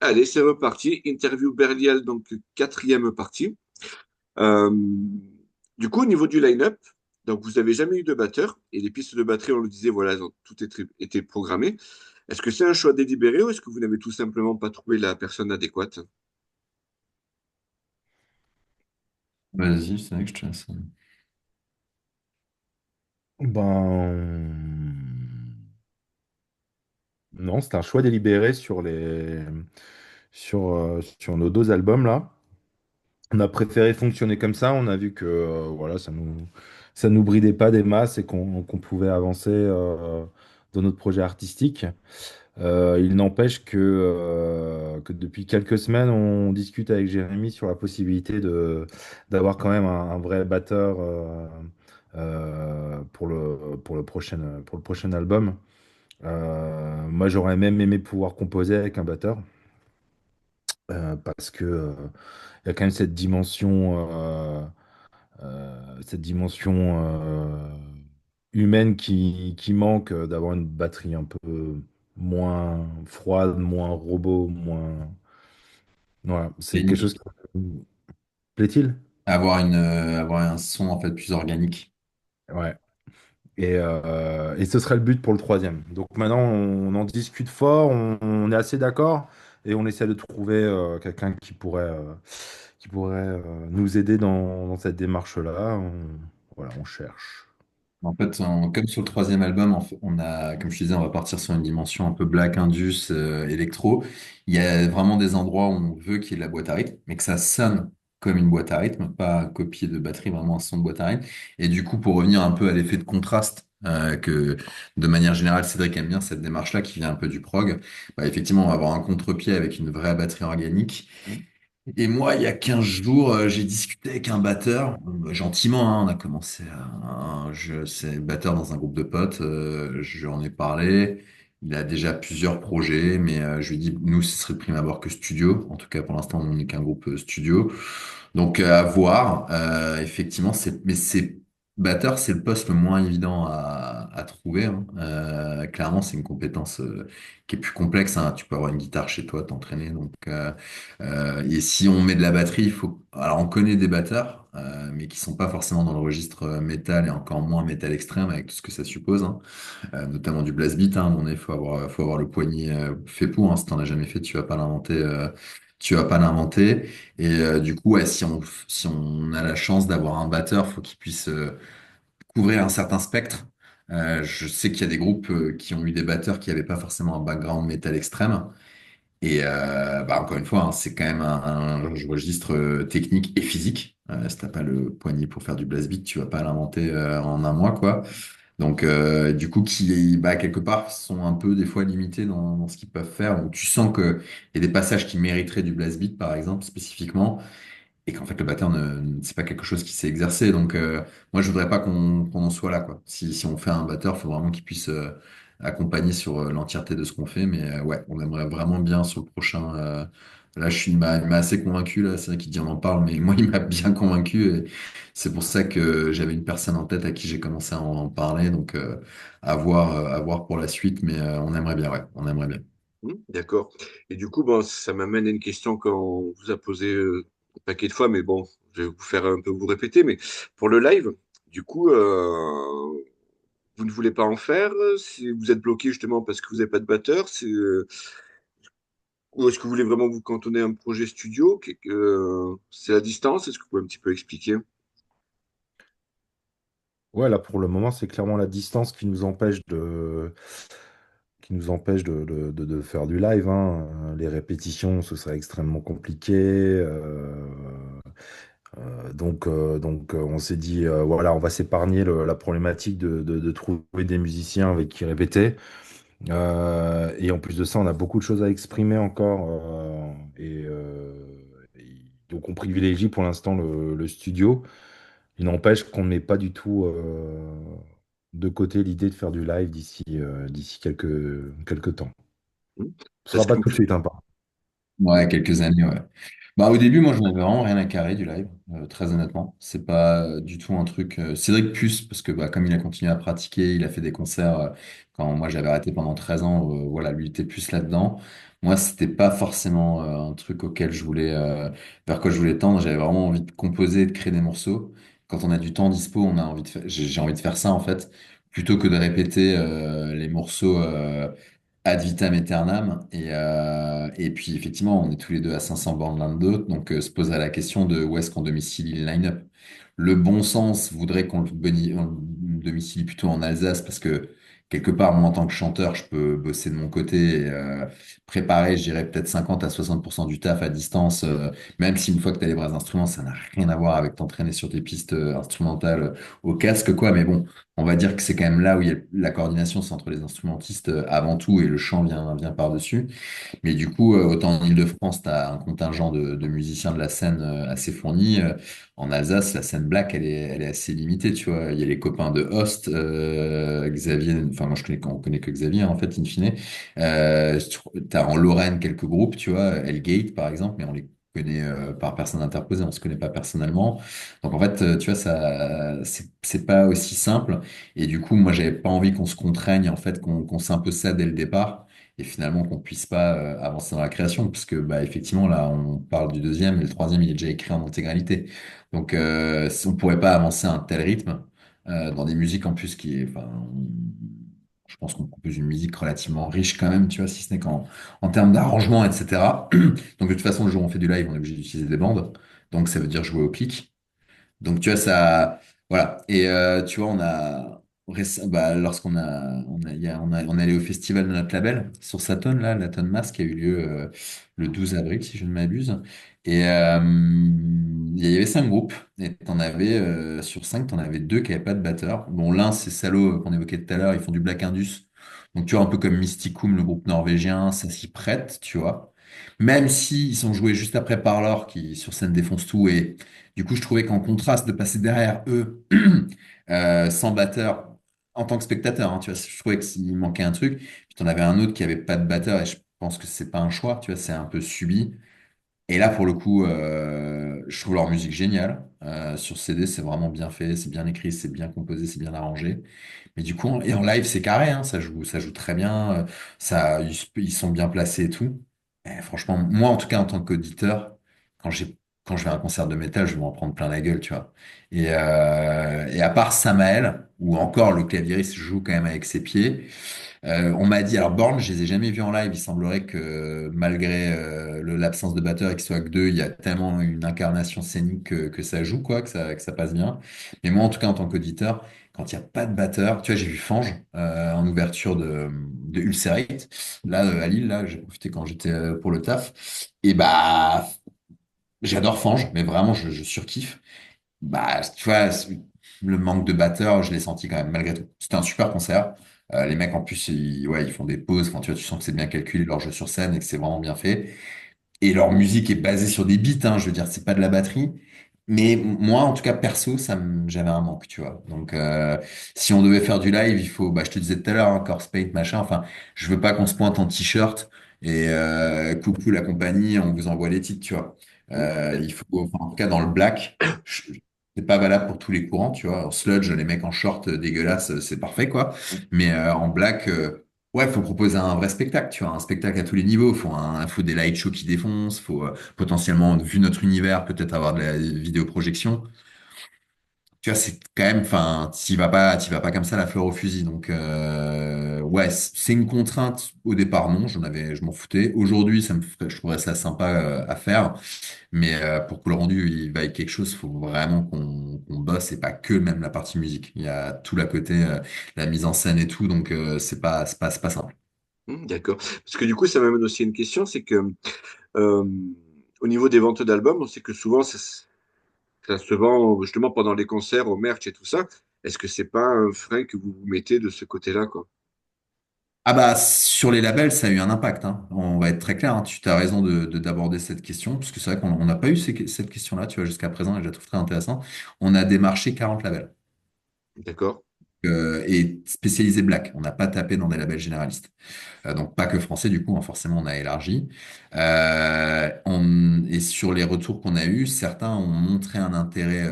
Allez, c'est reparti. Interview Berliel, donc quatrième partie. Euh, du coup, au niveau du line-up, donc vous avez jamais eu de batteur et les pistes de batterie, on le disait, voilà, elles ont toutes été programmées. Est-ce que c'est un choix délibéré ou est-ce que vous n'avez tout simplement pas trouvé la personne adéquate? Vas-y, c'est vrai que je te laisse. Non, c'était un choix délibéré sur nos deux albums là. On a préféré fonctionner comme ça. On a vu que voilà, ça nous bridait pas des masses et qu'on pouvait avancer dans notre projet artistique. Il n'empêche que depuis quelques semaines, on discute avec Jérémy sur la possibilité d'avoir quand même un vrai batteur pour le prochain album. Moi, j'aurais même aimé pouvoir composer avec un batteur parce que il y a quand même cette dimension humaine qui manque d'avoir une batterie un peu moins froide, moins robot, moins. Voilà, c'est quelque chose Organique. qui plaît-il? Avoir un son en fait plus organique. Ouais. Et ce serait le but pour le troisième. Donc maintenant, on en discute fort, on est assez d'accord et on essaie de trouver quelqu'un qui pourrait nous aider dans cette démarche-là. Voilà, on cherche. En fait, comme sur le troisième album, on a, comme je te disais, on va partir sur une dimension un peu black, indus, électro. Il y a vraiment des endroits où on veut qu'il y ait de la boîte à rythme, mais que ça sonne comme une boîte à rythme, pas copier de batterie, vraiment un son de boîte à rythme. Et du coup, pour revenir un peu à l'effet de contraste, que de manière générale, Cédric aime bien cette démarche-là qui vient un peu du prog, bah, effectivement, on va avoir un contre-pied avec une vraie batterie organique. Et moi, il y a 15 jours, j'ai discuté avec un batteur, gentiment, hein, on a commencé c'est batteur dans un groupe de potes, je lui en ai parlé, il a déjà plusieurs projets, mais je lui ai dit, nous, ce serait de prime abord que studio, en tout cas pour l'instant, on n'est qu'un groupe studio, donc à voir, effectivement, mais c'est batteur, c'est le poste le moins évident à trouver, hein. Clairement, c'est une compétence qui est plus complexe, hein. Tu peux avoir une guitare chez toi, t'entraîner, donc... et si on met de la batterie, il faut. Alors, on connaît des batteurs, mais qui sont pas forcément dans le registre métal et encore moins métal extrême avec tout ce que ça suppose, hein. Notamment du blast beat. Hein, à mon avis, faut avoir le poignet fait pour. Hein, si t'en as jamais fait, tu vas pas l'inventer. Tu vas pas l'inventer. Et du coup, ouais, si on a la chance d'avoir un batteur, faut qu'il puisse couvrir un certain spectre. Je sais qu'il y a des groupes qui ont eu des batteurs qui n'avaient pas forcément un background métal extrême. Et bah, encore une fois, hein, c'est quand même un registre technique et physique. Si t'as pas le poignet pour faire du blast beat, tu vas pas l'inventer en un mois, quoi. Donc, du coup, qui, bah, quelque part, sont un peu des fois limités dans ce qu'ils peuvent faire. Où tu sens que il y a des passages qui mériteraient du blast beat, par exemple, spécifiquement, et qu'en fait le batteur c'est pas quelque chose qui s'est exercé. Donc moi je voudrais pas qu'on en soit là quoi. Si on fait un batteur, il faut vraiment qu'il puisse accompagner sur l'entièreté de ce qu'on fait. Mais ouais, on aimerait vraiment bien sur le prochain. Là, il m'a assez convaincu là. C'est vrai qu'il dit on en parle, mais moi il m'a bien convaincu. Et c'est pour ça que j'avais une personne en tête à qui j'ai commencé à en parler. Donc à voir pour la suite, mais on aimerait bien, ouais, on aimerait bien. D'accord. Et du coup, bon, ça m'amène à une question qu'on vous a posée un paquet de fois, mais bon, je vais vous faire un peu vous répéter. Mais pour le live, du coup, vous ne voulez pas en faire? Si vous êtes bloqué justement parce que vous n'avez pas de batteur, ou est-ce que vous voulez vraiment vous cantonner à un projet studio? C'est la distance? Est-ce que vous pouvez un petit peu expliquer? Ouais, là pour le moment, c'est clairement la distance qui nous empêche de faire du live, hein. Les répétitions, ce serait extrêmement compliqué. On s'est dit, voilà, on va s'épargner la problématique de trouver des musiciens avec qui répéter. Et en plus de ça, on a beaucoup de choses à exprimer encore. Donc on privilégie pour l'instant le studio. Il n'empêche qu'on ne met pas du tout de côté l'idée de faire du live d'ici quelques temps. Hmm. Ce Est-ce sera que pas vous, tout de suite, hein, par contre. Ouais, quelques années, ouais. Bah, au début, moi, je n'avais vraiment rien à carrer du live, très honnêtement. C'est pas du tout un truc. Cédric plus, parce que bah, comme il a continué à pratiquer, il a fait des concerts quand moi j'avais arrêté pendant 13 ans, voilà, lui il était plus là-dedans. Moi, c'était pas forcément un truc auquel je voulais, vers quoi je voulais tendre. J'avais vraiment envie de composer, de créer des morceaux. Quand on a du temps dispo, on a envie de faire, j'ai envie de faire ça en fait, plutôt que de répéter les morceaux. Ad vitam aeternam. Et puis, effectivement, on est tous les deux à 500 bornes l'un de l'autre. Donc, se poserait la question de où est-ce qu'on domicilie le line-up. Le bon sens voudrait qu'on on le domicilie plutôt en Alsace parce que, quelque part, moi, en tant que chanteur, je peux bosser de mon côté et préparer, je dirais, peut-être 50 à 60% du taf à distance. Même si une fois que tu as les vrais instruments, ça n'a rien à voir avec t'entraîner sur des pistes instrumentales au casque, quoi. Mais bon. On va dire que c'est quand même là où il y a la coordination, c'est entre les instrumentistes avant tout et le chant vient par-dessus. Mais du coup, autant en Île-de-France, tu as un contingent de musiciens de la scène assez fourni. En Alsace, la scène black, elle est assez limitée, tu vois. Il y a les copains de Host, Xavier, enfin moi on connaît que Xavier en fait, in fine. Tu as en Lorraine quelques groupes, tu vois, Hellgate par exemple, mais on les connaît par personne interposée, on se connaît pas personnellement. Donc en fait, tu vois, ça, c'est pas aussi simple. Et du coup, moi, j'avais pas envie qu'on se contraigne, en fait, qu'on s'impose ça dès le départ et finalement qu'on puisse pas avancer dans la création, parce que bah, effectivement, là, on parle du deuxième, et le troisième, il est déjà écrit en intégralité. Donc, si on pourrait pas avancer à un tel rythme dans des musiques en plus qui est, enfin, je pense qu'on propose une musique relativement riche quand même, tu vois, si ce n'est en termes d'arrangement, etc. Donc, de toute façon, le jour où on fait du live, on est obligé d'utiliser des bandes. Donc, ça veut dire jouer au clic. Donc, tu vois, ça, voilà. Et tu vois, bah, lorsqu'on on est allé au festival de notre label sur Saturn, là, la Tonne Mass, qui a eu lieu le 12 avril, si je ne m'abuse. Et il y avait 5 groupes. Et t'en avais, sur 5, t'en avais 2 qui n'avaient pas de batteur. Bon, l'un, c'est Salo, qu'on évoquait tout à l'heure, ils font du Black Indus. Donc, tu vois, un peu comme Mysticum, le groupe norvégien, ça s'y prête, tu vois. Même s'ils sont joués juste après Parlor, qui sur scène défonce tout. Et du coup, je trouvais qu'en contraste de passer derrière eux, sans batteur, en tant que spectateur, hein, tu vois, je trouvais qu'il manquait un truc. Puis t'en avais un autre qui avait pas de batteur et je pense que c'est pas un choix, tu vois, c'est un peu subi. Et là, pour le coup, je trouve leur musique géniale. Sur CD, c'est vraiment bien fait, c'est bien écrit, c'est bien composé, c'est bien arrangé. Mais du coup, et en live, c'est carré, hein, ça joue très bien, ils sont bien placés et tout. Et franchement, moi, en tout cas, en tant qu'auditeur, quand j'ai, quand je vais à un concert de métal, je vais m'en prendre plein la gueule, tu vois. Et à part Samael, ou encore le claviériste joue quand même avec ses pieds, on m'a dit, alors Born, je les ai jamais vus en live. Il semblerait que malgré l'absence de batteur et qu'il soit que deux, il y a tellement une incarnation scénique que ça joue, quoi, que ça passe bien. Mais moi, en tout cas, en tant qu'auditeur, quand il n'y a pas de batteur, tu vois, j'ai vu Fange en ouverture de Ulcerate, là, à Lille, là, j'ai profité quand j'étais pour le taf. Et bah, j'adore Fange, mais vraiment, je surkiffe. Bah, tu vois, le manque de batteur, je l'ai senti quand même, malgré tout. C'était un super concert. Les mecs, en plus, ouais, ils font des pauses. Enfin, tu vois, tu sens que c'est bien calculé leur jeu sur scène et que c'est vraiment bien fait. Et leur musique est basée sur des beats, hein, je veux dire, c'est pas de la batterie. Mais moi, en tout cas, perso, j'avais un manque, tu vois. Donc, si on devait faire du live, il faut, bah, je te disais tout à l'heure, hein, Corpse Paint, machin. Enfin, je veux pas qu'on se pointe en t-shirt et coucou la compagnie, on vous envoie les titres, tu vois. Il faut, enfin, en tout cas, dans le black, c'est pas valable pour tous les courants, tu vois. En sludge, les mecs en short dégueulasse, c'est parfait, quoi. Mais en black, ouais, faut proposer un vrai spectacle, tu vois, un spectacle à tous les niveaux. Faut des light shows qui défoncent, faut potentiellement, vu notre univers, peut-être avoir de la vidéoprojection. Tu vois, c'est quand même, enfin, t'y vas pas comme ça la fleur au fusil. Donc, ouais, c'est une contrainte au départ, non, je m'en foutais. Aujourd'hui, je trouverais ça sympa à faire. Mais pour que le rendu il vaille quelque chose, il faut vraiment qu'on bosse et pas que même la partie musique. Il y a tout la côté, la mise en scène et tout, donc c'est pas simple. D'accord. Parce que du coup, ça m'amène aussi à une question, c'est que euh, au niveau des ventes d'albums, on sait que souvent ça se vend justement pendant les concerts, au merch et tout ça. Est-ce que c'est pas un frein que vous vous mettez de ce côté-là, quoi? Ah bah sur les labels, ça a eu un impact, hein. On va être très clair, hein. Tu as raison d'aborder cette question, parce que c'est vrai qu'on n'a pas eu cette question-là, tu vois, jusqu'à présent, et je la trouve très intéressante. On a démarché 40 labels. D'accord? Et spécialisé black. On n'a pas tapé dans des labels généralistes. Donc pas que français du coup, hein, forcément on a élargi. Et sur les retours qu'on a eus, certains ont montré un intérêt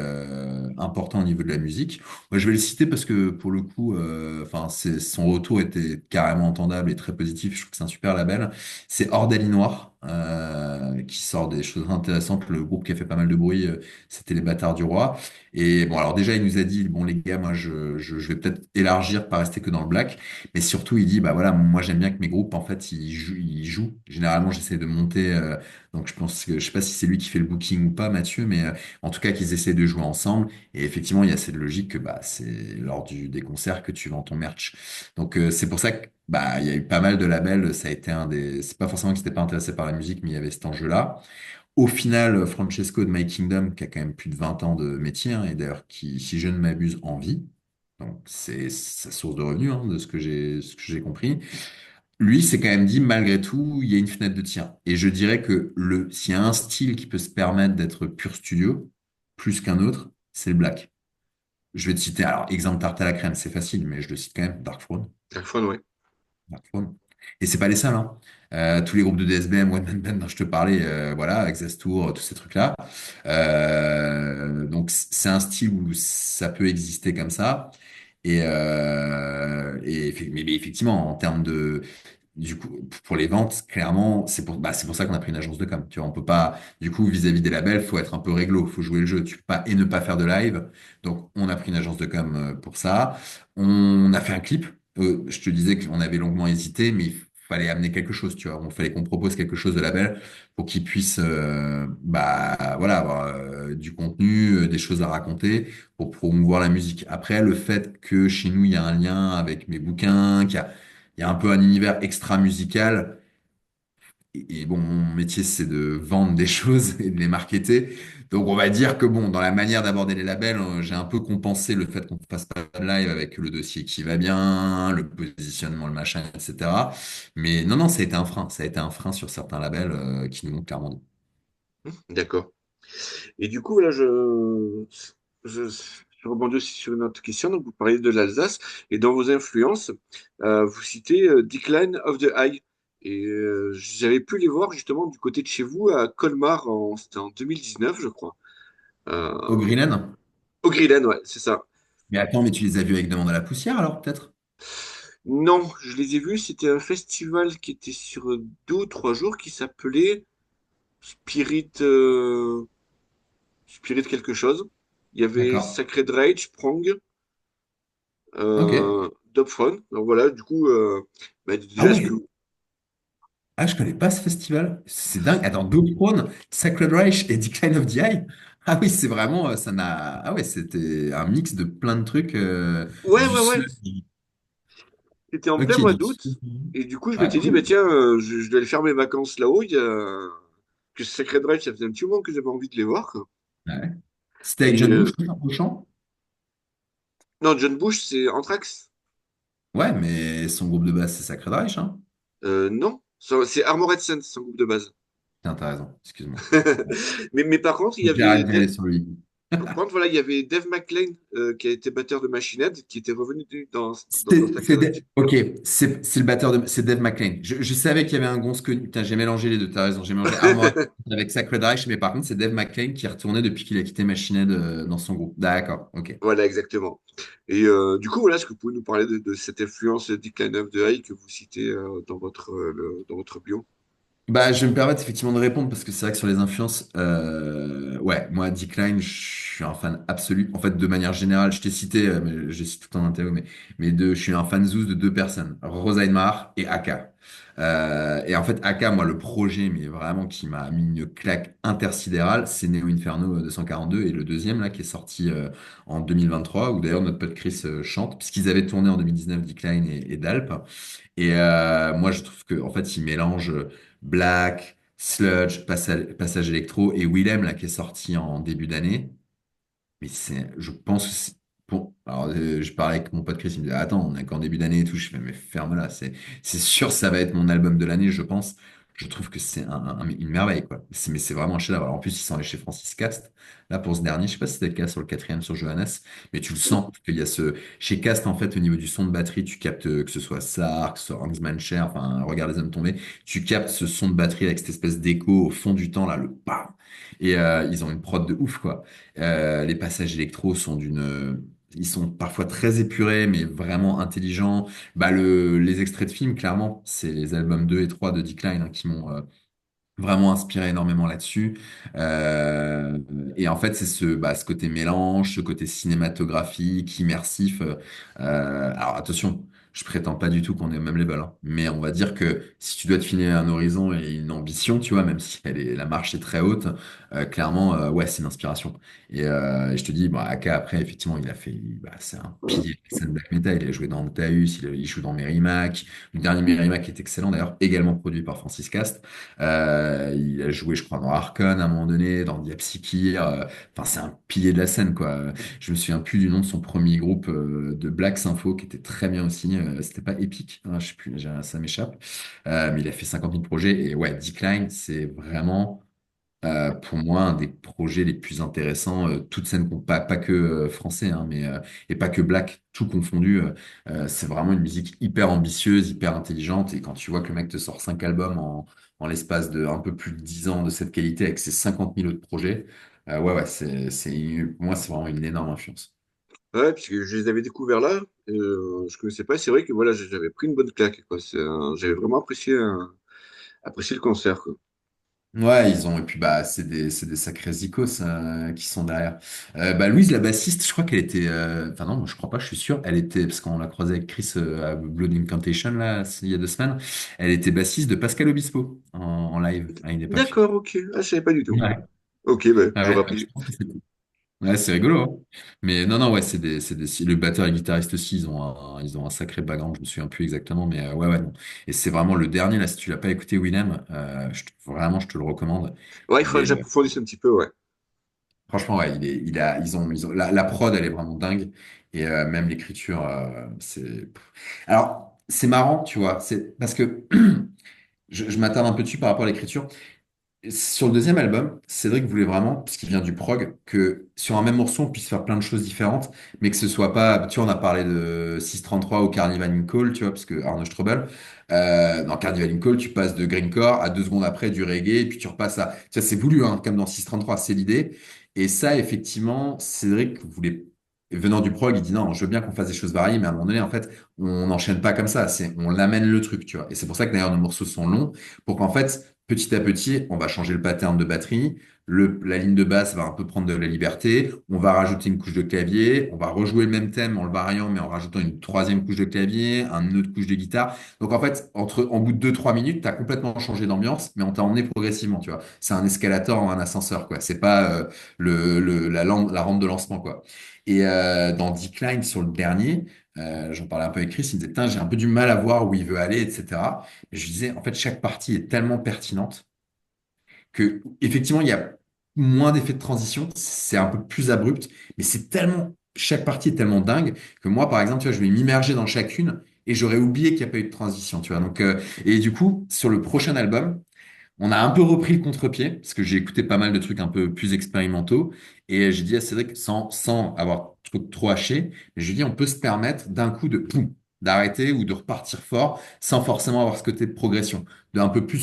important au niveau de la musique. Moi je vais le citer parce que pour le coup, enfin son retour était carrément entendable et très positif. Je trouve que c'est un super label. C'est Ordalie Noir qui sort des choses intéressantes. Le groupe qui a fait pas mal de bruit, c'était les Bâtards du Roi. Et bon alors déjà il nous a dit bon les gars, moi je vais peut-être élargir, pas rester que dans le black. Mais surtout, il dit, bah voilà, moi j'aime bien que mes groupes, en fait, ils jouent. Généralement, j'essaie de monter. Donc, je pense que, je sais pas si c'est lui qui fait le booking ou pas, Mathieu, mais en tout cas, qu'ils essaient de jouer ensemble. Et effectivement, il y a cette logique que bah, c'est lors des concerts que tu vends ton merch. Donc, c'est pour ça que bah, il y a eu pas mal de labels. Ça a été un des. C'est pas forcément qu'ils n'étaient pas intéressés par la musique, mais il y avait cet enjeu-là. Au final, Francesco de My Kingdom, qui a quand même plus de 20 ans de métier, hein, et d'ailleurs qui, si je ne m'abuse, en vit. Donc c'est sa source de revenus, hein, de ce que j'ai compris. Lui, s'est quand même dit, malgré tout, il y a une fenêtre de tir. Et je dirais que s'il y a un style qui peut se permettre d'être pur studio, plus qu'un autre, c'est le black. Je vais te citer, alors, exemple tarte à la crème, c'est facile, mais je le cite quand même, Dark Throne. Dark Throne, ouais. Dark Throne. Et c'est pas les seuls, hein. Tous les groupes de DSBM, One Man Band dont je te parlais, voilà, Exhaustor, tous ces trucs-là. Donc c'est un style où ça peut exister comme ça. Mais effectivement, en termes de, du coup, pour les ventes, clairement, c'est pour ça qu'on a pris une agence de com. Tu vois, on peut pas, du coup, vis-à-vis des labels, faut être un peu réglo, faut jouer le jeu. Tu peux pas et ne pas faire de live. Donc, on a pris une agence de com pour ça. On a fait un clip. Je te disais qu'on avait longuement hésité, mais il fallait amener quelque chose, tu vois. Il fallait qu'on propose quelque chose de label pour qu'ils puissent, bah, voilà, avoir du contenu, des choses à raconter pour promouvoir la musique. Après, le fait que chez nous, il y a un lien avec mes bouquins, il y a un peu un univers extra-musical. Et bon, mon métier, c'est de vendre des choses et de les marketer. Donc, on va dire que bon, dans la manière d'aborder les labels, j'ai un peu compensé le fait qu'on ne fasse pas de live avec le dossier qui va bien, le positionnement, le machin, etc. Mais non, non, ça a été un frein. Ça a été un frein sur certains labels qui nous l'ont clairement dit. D'accord. Et du coup, là, je rebondis aussi sur une autre question. Donc, vous parlez de l'Alsace et dans vos influences, vous citez Decline of the Eye. Et j'avais pu les voir justement du côté de chez vous à Colmar, c'était en 2019, je crois. Euh, Au Greenland? Au Grillen, ouais, c'est ça. Mais attends, mais tu les as vus avec Demande à la poussière alors, peut-être? Non, je les ai vus, c'était un festival qui était sur 2 ou 3 jours qui s'appelait Spirit, Spirit quelque chose. Il y avait D'accord. Sacred Rage, Prong, Ok. Dubfront. Donc voilà, du coup, bah, Ah déjà, est-ce que... ouais. Ah, je connais pas ce festival. C'est dingue. Attends, Dope Throne, Sacred Reich et Decline of the Eye. Ah oui, c'est vraiment, ça n'a. Ah ouais, c'était un mix de plein de trucs, Ouais, du ouais, ouais. sludge. C'était en plein Ok, mois du d'août. sludge. Et du coup, je Ah, m'étais dit, bah cool. tiens, je dois aller faire mes vacances là-haut. Il y a... Que Sacred Rage, ça faisait un petit moment que j'avais envie de les voir, quoi. Ouais. C'était avec Et John Bush, au chant? non, John Bush, c'est Anthrax. Ouais, mais son groupe de base, c'est Sacred Reich, hein? Non, c'est Armored Saint, son groupe de base. Tiens, t'as raison, excuse-moi. Mais par contre, il y Faut que avait j'arrête d'y aller sur lui. par contre, voilà, il y avait Dave McClain, qui a été batteur de Machine Head, qui était revenu dans Sacred Reich. Ok, c'est le batteur c'est Dave McClain. Je savais qu'il y avait un gonze connu. Putain, j'ai mélangé les deux, t'as raison. J'ai mélangé Armored avec Sacred Reich, mais par contre, c'est Dave McClain qui est retourné depuis qu'il a quitté Machine Head dans son groupe. D'accord, ok. Voilà, exactement. Et du coup, voilà, est-ce que vous pouvez nous parler de cette influence Decline of the High que vous citez dans votre bio? Bah, je vais me permettre effectivement de répondre parce que c'est vrai que sur les influences, ouais, moi, Decline, je suis un fan absolu. En fait, de manière générale, je t'ai cité, mais je cite tout en interview, je suis un fan zouz de deux personnes, Rosa Mar et Aka. Et en fait, Aka, moi, le projet, mais vraiment qui m'a mis une claque intersidérale, c'est Neo Inferno 242 et le deuxième, là, qui est sorti en 2023, où d'ailleurs notre pote Chris chante, puisqu'ils avaient tourné en 2019 Decline et Dalp. Et moi, je trouve que en fait, ils mélangent Black, Sludge, Passage électro et Willem, là, qui est sorti en début d'année. Mais je pense que bon. Alors, je parlais avec mon pote Chris, il me disait, attends, on est qu'en début d'année et tout. Je fais, mais ferme-la, c'est sûr, ça va être mon album de l'année, je pense. Je trouve que c'est une merveille, quoi. Mais c'est vraiment un chef-d'œuvre. Alors, en plus, ils sont allés chez Francis Cast. Là, pour ce dernier, je sais pas si c'était le cas sur le quatrième, sur Johannes, mais tu le sens qu'il y a ce. Chez Cast, en fait, au niveau du son de batterie, tu captes que ce soit Sark, que ce soit Hans Mancher, enfin, Regarde les hommes tombés, tu captes ce son de batterie avec cette espèce d'écho au fond du temps, là, le bam. Et ils ont une prod de ouf, quoi. Les passages électro sont d'une. Ils sont parfois très épurés, mais vraiment intelligents. Bah, les extraits de films, clairement, c'est les albums 2 et 3 de Decline hein, qui m'ont vraiment inspiré énormément là-dessus. Euh, et en fait, c'est ce côté mélange, ce côté cinématographique, immersif. Alors attention, je prétends pas du tout qu'on est au même level, hein, mais on va dire que si tu dois te filer un horizon et une ambition, tu vois, même si la marche est très haute, clairement, ouais, c'est une inspiration. Et je te dis, bon, Aka, après, effectivement, c'est un pilier de la scène black metal. Il a joué dans Octaus, il joue dans Merrimack. Le dernier Merrimack est excellent, d'ailleurs, également produit par Francis Cast. Il a joué, je crois, dans Archon à un moment donné, dans Diapsychir. Enfin, c'est un pilier de la scène, quoi. Je me souviens plus du nom de son premier groupe de Black Sympho, qui était très bien aussi. C'était pas Epic, hein, je sais plus, ça m'échappe. Mais il a fait 50 000 projets. Et ouais, Decline, c'est vraiment pour moi, un des projets les plus intéressants, toutes scènes pas que français, hein, et pas que black, tout confondu. C'est vraiment une musique hyper ambitieuse, hyper intelligente. Et quand tu vois que le mec te sort 5 albums en l'espace de un peu plus de 10 ans de cette qualité avec ses 50 000 autres projets, ouais, ouais, pour moi, c'est vraiment une énorme influence. Ouais, puisque je les avais découverts là, je connaissais pas. C'est vrai que voilà, j'avais pris une bonne claque, quoi. J'avais vraiment apprécié le concert, quoi. Ouais, et puis bah, c'est des sacrés icos qui sont derrière. Bah, Louise, la bassiste, je crois qu'elle était, enfin non, moi, je crois pas, je suis sûr, elle était, parce qu'on l'a croisée avec Chris à Blood Incantation, là, il y a 2 semaines, elle était bassiste de Pascal Obispo en live à une époque. D'accord, ok. Ah, je savais pas du tout. Ouais, Ok, ben, ah j'aurais ouais, je appris. pense que c'était. Ouais, c'est rigolo, hein. Mais non, non, ouais, le batteur et le guitariste aussi, ils ont un sacré background, je me souviens plus exactement, mais ouais, ouais, non. Et c'est vraiment le dernier, là, si tu l'as pas écouté, Willem, vraiment, je te le recommande. Ouais, il Il faudrait est, que j'approfondisse un petit peu, ouais. Franchement, ouais, la prod, elle est vraiment dingue. Et même l'écriture, Alors, c'est marrant, tu vois, c'est parce que je m'attarde un peu dessus par rapport à l'écriture. Sur le deuxième album, Cédric voulait vraiment, parce qu'il vient du prog, que sur un même morceau, on puisse faire plein de choses différentes, mais que ce soit pas, tu vois, on a parlé de 633 ou Carnival in Call, tu vois, parce que Arno Strobel, dans Carnival in Call, tu passes de grindcore à 2 secondes après du reggae, et puis tu repasses à, ça c'est voulu, hein, comme dans 633, c'est l'idée. Et ça, effectivement, Cédric voulait, venant du prog, il dit non, je veux bien qu'on fasse des choses variées, mais à un moment donné, en fait, on n'enchaîne pas comme ça, on l'amène le truc, tu vois. Et c'est pour ça que d'ailleurs nos morceaux sont longs, pour qu'en fait, petit à petit, on va changer le pattern de batterie. La ligne de basse va un peu prendre de la liberté. On va rajouter une couche de clavier. On va rejouer le même thème en le variant, mais en rajoutant une troisième couche de clavier, une autre couche de guitare. Donc en fait, en bout de 2, 3 minutes, tu as complètement changé d'ambiance, mais on t'a emmené progressivement, tu vois. C'est un escalator ou un ascenseur, quoi. C'est pas la rampe de lancement, quoi. Et dans Decline, sur le dernier, j'en parlais un peu avec Chris, il me disait, putain, j'ai un peu du mal à voir où il veut aller, etc. Et je disais, en fait, chaque partie est tellement pertinente que, effectivement, il y a moins d'effets de transition, c'est un peu plus abrupt, mais chaque partie est tellement dingue que moi, par exemple, tu vois, je vais m'immerger dans chacune et j'aurais oublié qu'il n'y a pas eu de transition, tu vois. Donc, et du coup, sur le prochain album, on a un peu repris le contre-pied, parce que j'ai écouté pas mal de trucs un peu plus expérimentaux, et j'ai dit à Cédric, sans avoir trop haché, j'ai dit, on peut se permettre d'un coup de poum, d'arrêter ou de repartir fort, sans forcément avoir ce côté de progression, de un peu plus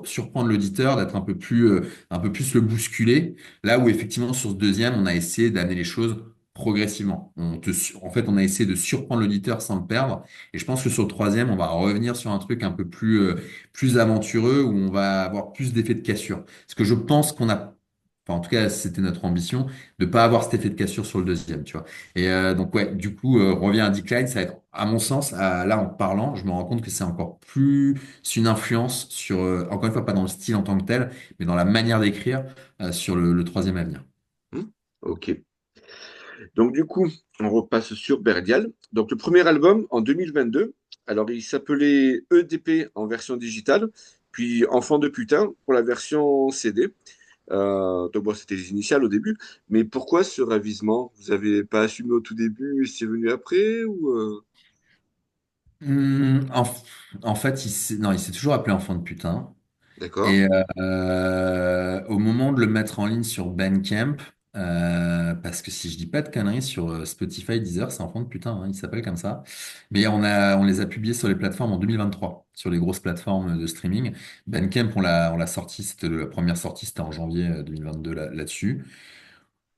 surprendre l'auditeur, d'être un peu plus le bousculer, là où effectivement sur ce deuxième, on a essayé d'amener les choses progressivement. En fait, on a essayé de surprendre l'auditeur sans le perdre, et je pense que sur le troisième, on va revenir sur un truc un peu plus aventureux où on va avoir plus d'effet de cassure. Parce que je pense enfin en tout cas c'était notre ambition, de pas avoir cet effet de cassure sur le deuxième, tu vois. Et donc ouais, du coup, revient à Decline, ça va être, à mon sens, là en parlant, je me rends compte que c'est encore plus une influence sur, encore une fois, pas dans le style en tant que tel, mais dans la manière d'écrire sur le troisième avenir. Hmm. Ok. Donc, du coup, on repasse sur Berdial. Donc, le premier album en 2022. Alors, il s'appelait EDP en version digitale, puis Enfant de putain pour la version CD. Donc, bon, c'était les initiales au début. Mais pourquoi ce ravisement? Vous avez pas assumé au tout début et c'est venu après ou? Hum, en, en fait, non, il s'est toujours appelé enfant de putain. D'accord. Et au moment de le mettre en ligne sur Bandcamp, parce que si je dis pas de conneries sur Spotify, Deezer, c'est enfant de putain, hein, il s'appelle comme ça. Mais on les a publiés sur les plateformes en 2023, sur les grosses plateformes de streaming. Bandcamp, on l'a sorti, c'était la première sortie, c'était en janvier 2022 là-dessus.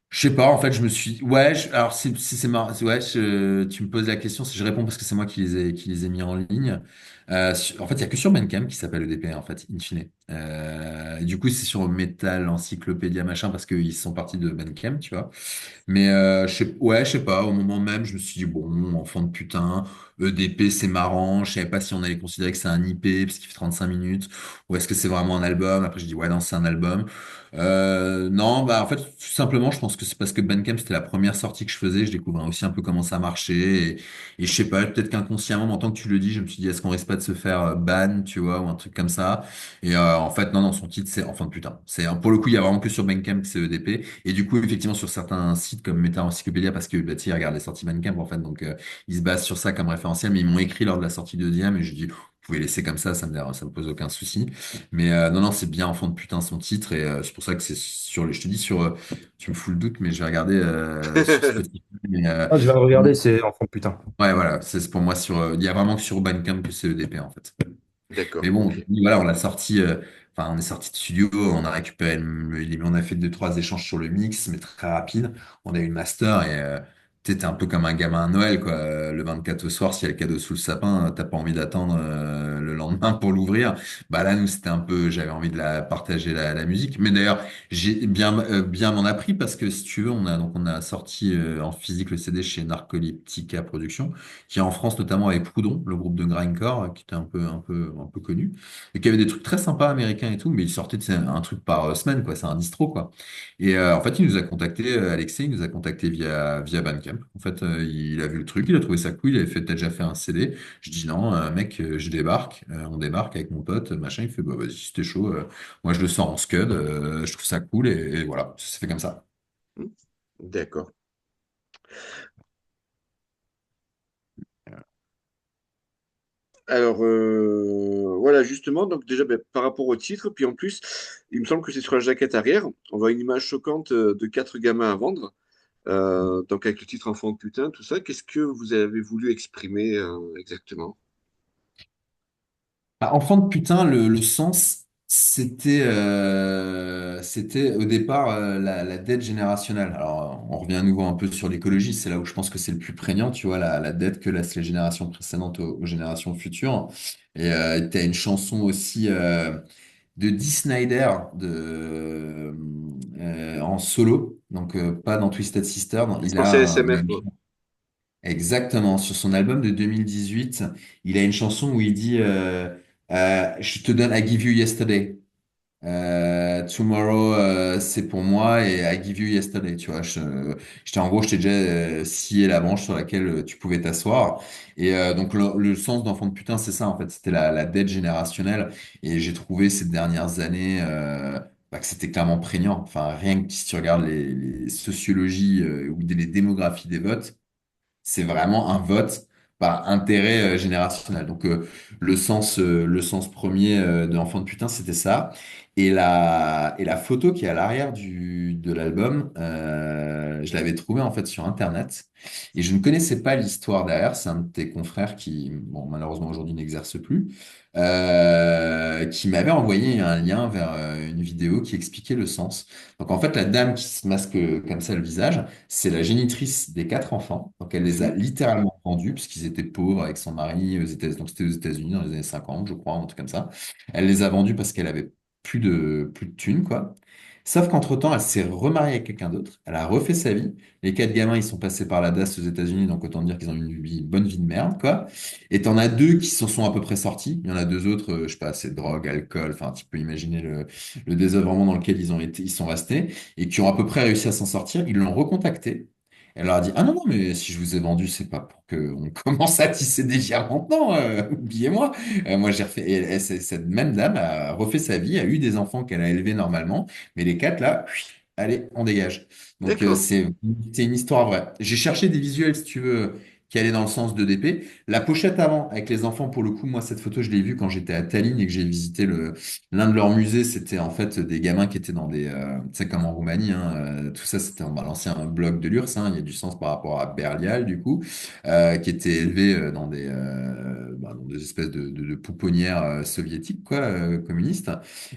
Je sais pas, en fait, je me suis. Ouais, alors c'est marrant. Ouais, tu me poses la question, si je réponds parce que c'est moi qui les ai mis en ligne. En fait, il y a que sur Bandcamp qui s'appelle EDP, en fait, in fine. Et du coup, c'est sur Metal, Encyclopédia, machin, parce qu'ils sont partis de Bandcamp, tu vois. Mais je sais pas, au moment même, je me suis dit, bon, enfant de putain, EDP, c'est marrant. Je savais pas si on allait considérer que c'est un IP, parce qu'il fait 35 minutes, ou est-ce que c'est vraiment un album. Après, je dis, ouais, non, c'est un album. Non, bah en fait, tout simplement, je pense que c'est parce que Bandcamp, c'était la première sortie que je faisais. Je découvrais aussi un peu comment ça marchait. Et je sais pas, peut-être qu'inconsciemment, en tant que tu le dis, je me suis dit, est-ce qu'on risque pas de se faire ban, tu vois, ou un truc comme ça. Et en fait, non, non, son titre, c'est enfant de putain. Pour le coup, il y a vraiment que sur Bandcamp que c'est EDP. Et du coup, effectivement, sur certains sites comme Meta Encyclopédia, parce que bah, tu sais, ils regardent les sorties Bandcamp, en fait, donc ils se basent sur ça comme référentiel, mais ils m'ont écrit lors de la sortie deuxième, et je dis, vous pouvez laisser comme ça me pose aucun souci. Mais non, non, c'est bien enfant de putain son titre, et c'est pour ça que c'est sur je te dis sur, tu me fous le doute, mais je vais regarder sur Spotify. Mais, Ah, je vais regarder, c'est enfant de putain. ouais, voilà, c'est pour moi sur, il y a vraiment que sur Bandcamp que c'est EDP, en fait. Mais D'accord, bon, ok. voilà, on l'a sorti, enfin, on est sorti de studio, on a récupéré, on a fait deux, trois échanges sur le mix, mais très rapide. On a eu le master et t'es un peu comme un gamin à Noël, quoi. Le 24 au soir, s'il y a le cadeau sous le sapin, t'as pas envie d'attendre le lendemain pour l'ouvrir. Bah là, nous, c'était un peu, j'avais envie de la partager la musique. Mais d'ailleurs, j'ai bien m'en appris parce que si tu veux, on a sorti en physique le CD chez Narcoleptica Productions qui en France notamment avec Proudhon, le groupe de grindcore, qui était un peu connu, et qui avait des trucs très sympas américains et tout, mais il sortait un truc par semaine, quoi, c'est un distro, quoi. Et en fait, il nous a contacté, Alexei, il nous a contacté via Bandcamp. En fait, il a vu le truc, il a trouvé ça cool, il avait fait, t'as déjà fait un CD. Je dis non, mec, je débarque, on débarque avec mon pote, machin, il fait, bah vas-y, c'était chaud, moi je le sors en scud, je trouve ça cool, et voilà, ça s'est fait comme ça. Hmm. D'accord. Alors, voilà, justement, donc déjà, ben, par rapport au titre, puis en plus, il me semble que c'est sur la jaquette arrière, on voit une image choquante de quatre gamins à vendre, donc avec le titre Enfant de putain, tout ça. Qu'est-ce que vous avez voulu exprimer exactement? Bah, enfant de putain, le sens, c'était au départ la dette générationnelle. Alors, on revient à nouveau un peu sur l'écologie, c'est là où je pense que c'est le plus prégnant, tu vois, la dette que laissent les générations précédentes aux générations futures. Et tu as une chanson aussi de Dee Snider en solo, donc pas dans Twisted Sister. Non, Je pensais à il a SMF, une moi. exactement. Sur son album de 2018, il a une chanson où il dit je te donne I give you yesterday. Tomorrow, c'est pour moi et I give you yesterday. Tu vois, en gros, je t'ai déjà scié la branche sur laquelle tu pouvais t'asseoir. Et donc, le sens d'enfant de putain, c'est ça, en fait. C'était la dette générationnelle. Et j'ai trouvé ces dernières années bah, que c'était clairement prégnant. Enfin, rien que si tu regardes les sociologies ou les démographies des votes, c'est vraiment un vote par intérêt générationnel. Donc le sens premier de l'enfant de putain, c'était ça. Et la photo qui est à l'arrière de l'album, je l'avais trouvée en fait sur Internet. Et je ne connaissais pas l'histoire derrière. C'est un de tes confrères qui, bon, malheureusement aujourd'hui n'exerce plus, qui m'avait envoyé un lien vers une vidéo qui expliquait le sens. Donc en fait, la dame qui se masque comme ça le visage, c'est la génitrice des quatre enfants. Donc, elle les a Mhm. littéralement vendus, puisqu'ils étaient pauvres avec son mari aux États-Unis. Donc, c'était aux États-Unis dans les années 50, je crois, un truc comme ça. Elle les a vendus parce qu'elle avait plus de thunes, quoi. Sauf qu'entre-temps, elle s'est remariée avec quelqu'un d'autre. Elle a refait sa vie. Les quatre gamins, ils sont passés par la DAS aux États-Unis, donc autant dire qu'ils ont eu une bonne vie de merde, quoi. Et t'en as deux qui s'en sont à peu près sortis. Il y en a deux autres, je sais pas, c'est drogue, alcool. Enfin, tu peux imaginer le désœuvrement dans lequel ils sont restés et qui ont à peu près réussi à s'en sortir. Ils l'ont recontacté. Elle leur a dit, ah non, non, mais si je vous ai vendu, c'est pas pour qu'on commence à tisser des liens maintenant, oubliez-moi. Moi, j'ai refait, cette même dame a refait sa vie, a eu des enfants qu'elle a élevés normalement, mais les quatre là, allez, on dégage. Donc, D'accord. c'est une histoire vraie. J'ai cherché des visuels, si tu veux, qui allait dans le sens d'EDP. La pochette avant, avec les enfants, pour le coup, moi, cette photo, je l'ai vue quand j'étais à Tallinn et que j'ai visité l'un de leurs musées. C'était en fait des gamins qui étaient dans des, tu sais, comme en Roumanie, hein, tout ça, c'était l'ancien bloc de l'URSS, hein, il y a du sens par rapport à Berlial, du coup, qui étaient élevés dans des espèces de pouponnières soviétiques, quoi, communistes.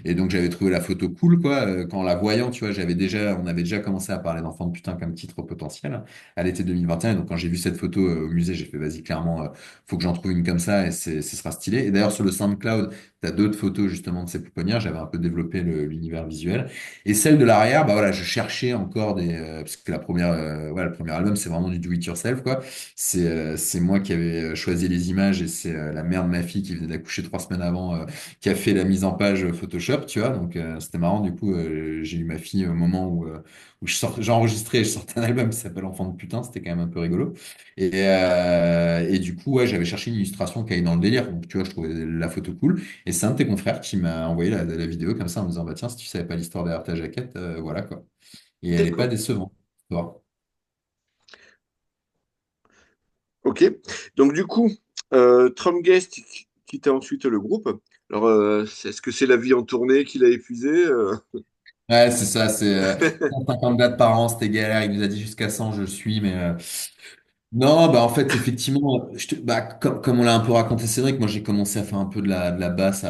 Et donc, j'avais trouvé la photo cool, quoi. Qu'en la voyant, tu vois, on avait déjà commencé à parler d'enfants de putain comme titre potentiel à l'été 2021. Et donc, quand j'ai vu cette photo au musée, j'ai fait, vas-y, clairement, faut que j'en trouve une comme ça et ce sera stylé. Et d'ailleurs, sur le SoundCloud, tu as d'autres photos justement de ces pouponnières. J'avais un peu développé l'univers visuel. Et celle de l'arrière, bah voilà, je cherchais encore parce que le premier album, c'est vraiment du do it yourself, quoi. C'est moi qui avais choisi les images et c'est la mère de ma fille qui venait d'accoucher 3 semaines avant qui a fait la mise en page Photoshop, tu vois. Donc c'était marrant. Du coup, j'ai eu ma fille au moment où j'ai enregistré et je sortais un album qui s'appelle Enfant de putain. C'était quand même un peu rigolo. Et du coup, ouais, j'avais cherché une illustration qui aille dans le délire. Donc tu vois, je trouvais la photo cool. Et c'est un de tes confrères qui m'a envoyé la vidéo comme ça en me disant, bah tiens, si tu savais pas l'histoire derrière ta jaquette, voilà quoi. Et elle est pas D'accord. décevante. Tu vois. Ok. Donc du coup, Trump Guest quitte ensuite le groupe. Alors, est-ce que c'est la vie en tournée qui l'a épuisé? Ouais, c'est ça, c'est 150 dates par an, c'était galère. Il nous a dit jusqu'à 100, je le suis, mais non, bah en fait, effectivement, comme on l'a un peu raconté, c'est vrai que moi j'ai commencé à faire un peu de la basse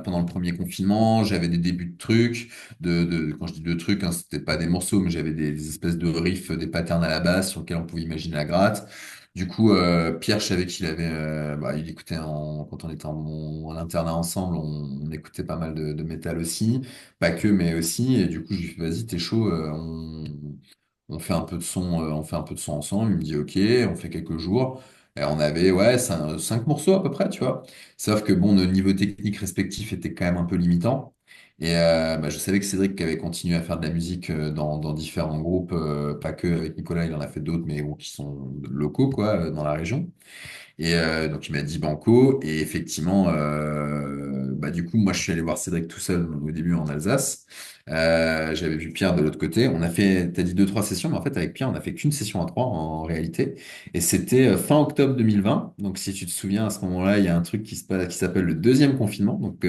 pendant le premier confinement. J'avais des débuts de trucs, quand je dis de trucs, hein, c'était pas des morceaux, mais j'avais des espèces de riffs, des patterns à la basse sur lesquels on pouvait imaginer la gratte. Du coup, Pierre, je savais qu'il avait, il écoutait quand on était en internat ensemble, on écoutait pas mal de métal aussi, pas que, mais aussi. Et du coup, je lui ai fait, vas-y, t'es chaud, on fait un peu de son, on fait un peu de son ensemble. Il me dit OK, on fait quelques jours. Et on avait ouais 5 morceaux à peu près, tu vois. Sauf que bon, nos niveaux techniques respectifs étaient quand même un peu limitants. Et je savais que Cédric avait continué à faire de la musique dans différents groupes, pas que avec Nicolas, il en a fait d'autres, mais bon, qui sont locaux quoi, dans la région. Et donc il m'a dit Banco. Et effectivement, du coup, moi je suis allé voir Cédric tout seul au début en Alsace. J'avais vu Pierre de l'autre côté. On a fait, t'as dit deux, trois sessions, mais en fait avec Pierre, on a fait qu'une session à trois en réalité. Et c'était fin octobre 2020. Donc si tu te souviens, à ce moment-là, il y a un truc qui se passe, qui s'appelle le deuxième confinement. Donc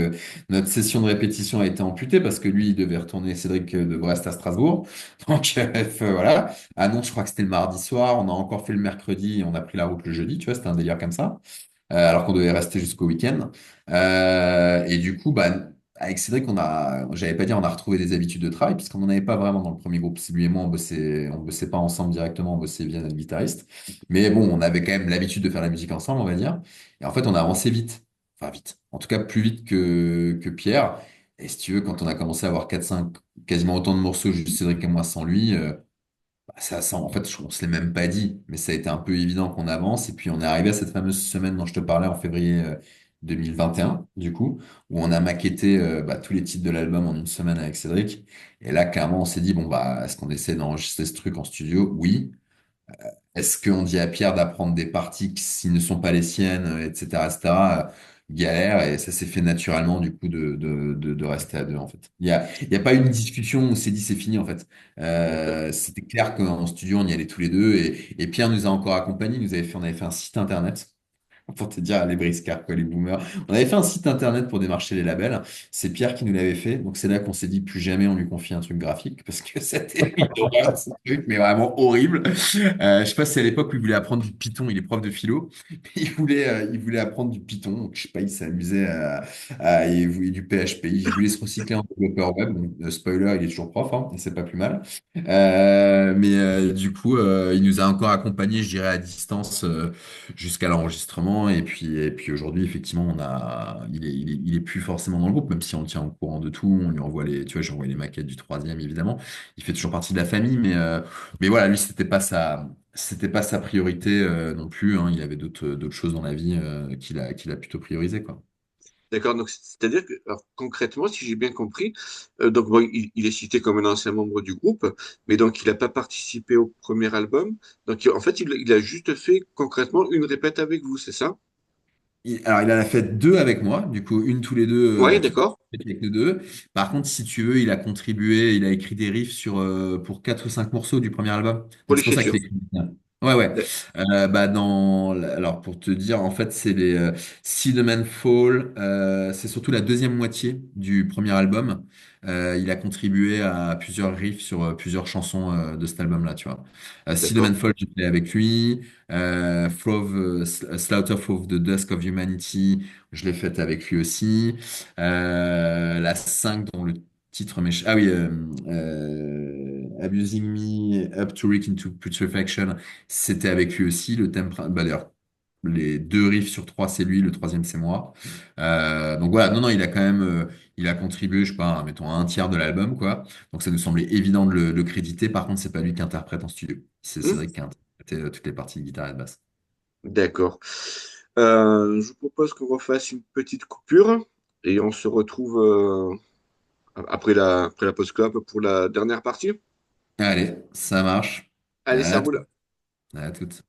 notre session de répétition a été amputée parce que lui, il devait retourner, Cédric, de Brest à Strasbourg. Donc voilà. Ah non, je crois que c'était le mardi soir. On a encore fait le mercredi et on a pris la route le jeudi. Tu vois, c'était un délire comme ça. Alors qu'on devait rester jusqu'au week-end. Et du coup, avec Cédric, j'allais pas dire, on a retrouvé des habitudes de travail, puisqu'on n'en avait pas vraiment dans le premier groupe. C'est lui et moi, on bossait pas ensemble directement, on bossait via notre guitariste. Mais bon, on avait quand même l'habitude de faire la musique ensemble, on va dire. Et en fait, on a avancé vite. Enfin, vite. En tout cas, plus vite que Pierre. Et si tu veux, quand on a commencé à avoir 4-5, quasiment autant de morceaux, juste Cédric et moi sans lui, en fait, on se l'est même pas dit, mais ça a été un peu évident qu'on avance. Et puis, on est arrivé à cette fameuse semaine dont je te parlais en février 2021, du coup, où on a maquetté tous les titres de l'album en une semaine avec Cédric. Et là, clairement, on s'est dit, bon, est-ce qu'on essaie d'enregistrer ce truc en studio? Oui. Est-ce qu'on dit à Pierre d'apprendre des parties qui ne sont pas les siennes, etc., etc., galère, et ça s'est fait naturellement, du coup, de rester à deux, en fait. Il y a pas eu une discussion où on s'est dit c'est fini, en fait. D'accord. C'était clair qu'en studio, on y allait tous les deux, et Pierre nous a encore accompagnés, on avait fait un site internet. Pour te dire, les briscards, quoi, les boomers. On avait fait un site internet pour démarcher les labels. C'est Pierre qui nous l'avait fait. Donc, c'est là qu'on s'est dit, plus jamais on lui confie un truc graphique parce que c'était une horreur, ce truc, mais vraiment horrible. Je sais pas si c'est à l'époque où il voulait apprendre du Python. Il est prof de philo. Il voulait apprendre du Python. Donc, je sais pas, il s'amusait il voulait du PHP. Il voulait se recycler en développeur web. Donc, spoiler, il est toujours prof, hein, et c'est pas plus mal. Mais du coup, il nous a encore accompagnés, je dirais, à distance. Jusqu'à l'enregistrement. Et puis aujourd'hui, effectivement, il est plus forcément dans le groupe, même si on le tient au courant de tout. On lui envoie tu vois, j'ai envoyé les maquettes du troisième, évidemment. Il fait toujours partie de la famille, mais voilà, lui, c'était pas sa priorité non plus, hein. Il avait d'autres choses dans la vie qu'il a plutôt priorisé, quoi. D'accord. Donc, c'est-à-dire que, alors, concrètement, si j'ai bien compris, donc bon, il est cité comme un ancien membre du groupe, mais donc il n'a pas participé au premier album. Donc, en fait, il a juste fait concrètement une répète avec vous, c'est ça? Alors, il en a fait deux avec moi, du coup, une tous les deux, Ouais, toute d'accord. avec nous deux. Par contre, si tu veux, il a contribué, il a écrit des riffs pour 4 ou 5 morceaux du premier album. Pour Donc, c'est pour ça qu'il l'écriture. écrit bien. Ouais, ouais. D- Alors, pour te dire, en fait, c'est les Cinnamon Fall. C'est surtout la deuxième moitié du premier album. Il a contribué à plusieurs riffs sur plusieurs chansons de cet album-là, tu vois. Cinnamon D'accord. Fall, j'ai fait avec lui. Slaughter of the Dusk of Humanity, je l'ai faite avec lui aussi. La 5 dont le titre m'échappe. Ah oui, Abusing Me Up to Rick into Putrefaction. C'était avec lui aussi. Le thème, d'ailleurs, les deux riffs sur trois, c'est lui, le troisième, c'est moi. Donc voilà, non, non, il a quand même, il a contribué, je sais pas, mettons un tiers de l'album, quoi. Donc ça nous semblait évident de le créditer. Par contre, c'est pas lui qui interprète en studio. C'est Hmm, Cédric qui a interprété toutes les parties de guitare et de basse. d'accord. Je vous propose qu'on refasse une petite coupure et on se retrouve après la pause club pour la dernière partie. Allez, ça marche. Allez, ça À, roule. à toutes.